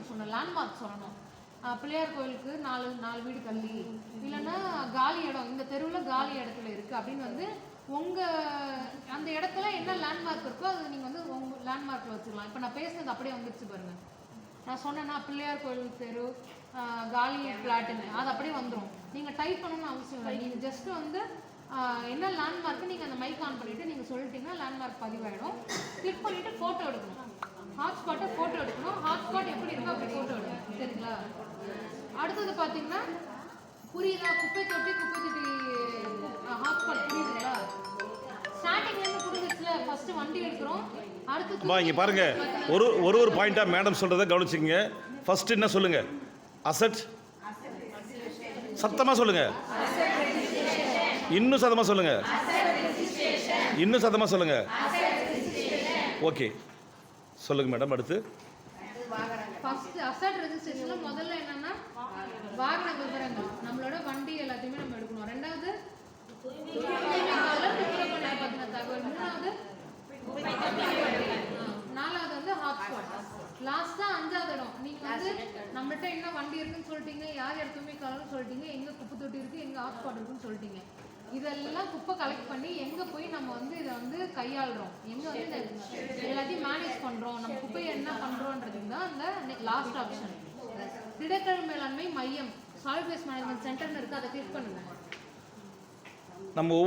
Location சொல்லணும், landmark சொல்லணும். பிள்ளையார் கோயிலுக்கு 4 வீடு தள்ளி, இல்லைன்னா காலி இடம், இந்த தெருவில் காலி இடத்துல இருக்குது அப்படின்னு வந்து உங்கள் அந்த இடத்துல என்ன லேண்ட்மார்க் இருக்கோ அது நீங்கள் வந்து உங்கள் லேண்ட்மார்க்கில் வச்சுக்கலாம். இப்போ நான் பேசுனது அப்படியே வந்துருச்சு பாருங்கள். நான் சொன்னேன்னா பிள்ளையார் கோயில் தெரு காலி ஃப்ளாட்டுன்னு, அது அப்படியே வந்துடும். நீங்கள் டைப் பண்ணணும்னு அவசியம் இல்லை. நீங்கள் ஜஸ்ட் வந்து என்ன லேண்ட்மார்க்கு நீங்கள் அந்த மைக் ஆன் பண்ணிவிட்டு நீங்கள் சொல்லிட்டீங்கன்னா லேண்ட்மார்க் பதிவாயிடும். கிளிக் பண்ணிவிட்டு ஃபோட்டோ எடுக்கணும். ஹாட்ஸ்பாட்டை ஃபோட்டோ எடுக்கணும். ஹாட்ஸ்பாட் எப்படி இருக்கோ அப்படி ஃபோட்டோ எடுக்கணும். சரிங்களா? அடுத்தது பார்த்தீங்கன்னா புரியுதா? குப்பை தொட்டி ஹாட்ஸ்பாட் புரியுதுங்களா? ஸ்டார்டிங்லேருந்து புரிஞ்சிச்சுல. ஃபஸ்ட்டு வண்டி எடுக்கிறோம். அடுத்து இங்கே பாருங்க, ஒரு பாயிண்டாக மேடம் சொல்கிறத கவனிச்சுக்கங்க. ஃபர்ஸ்ட் என்ன சொல்லுங்க? அசெட். சத்தமாக சொல்லுங்க. இன்னும் சத்தமாக சொல்லுங்க. இன்னும் சத்தமாக சொல்லுங்க. ஓகே, சொல்லுங்க மேடம். அடுத்து ஃபர்ஸ்ட் அசெட் ரெஜிஸ்ட்ரேஷன்ல முதல்ல என்னன்னா வாகன விவரங்கள், நம்மளோட வண்டி எல்லாத்தையுமே நம்ம எடுக்கணும். ரெண்டாவது தகவல். நாலாவது வந்து ஹாட்ஸ்பாட். லாஸ்டா 5வது இடம். நீங்க வந்து நம்மகிட்ட என்ன வண்டி இருக்குன்னு சொல்லிட்டீங்க, யார் இடத்துமே கலர்னு சொல்லிட்டீங்க, எங்க குப்பை தொட்டி இருக்கு, எங்க ஹாட்ஸ்பாட் இருக்குன்னு சொல்லிட்டீங்க. இதெல்லாம் குப்பை கலெக்ட் பண்ணி எங்க போய் நம்ம வந்து இதை வந்து கையாளுறோம், எங்க வந்து எல்லாத்தையும் மேனேஜ் பண்றோம், நம்ம குப்பையை என்ன பண்றோம்ன்றதுக்கு தான் அந்த லாஸ்ட் ஆப்ஷன். திடக்கழிவு மேலாண்மை மையம், சாலிட் வேஸ்ட் மேனேஜ்மெண்ட் சென்டர்னு இருக்கு, அதை கிளிக் பண்ணுங்க. நம்ம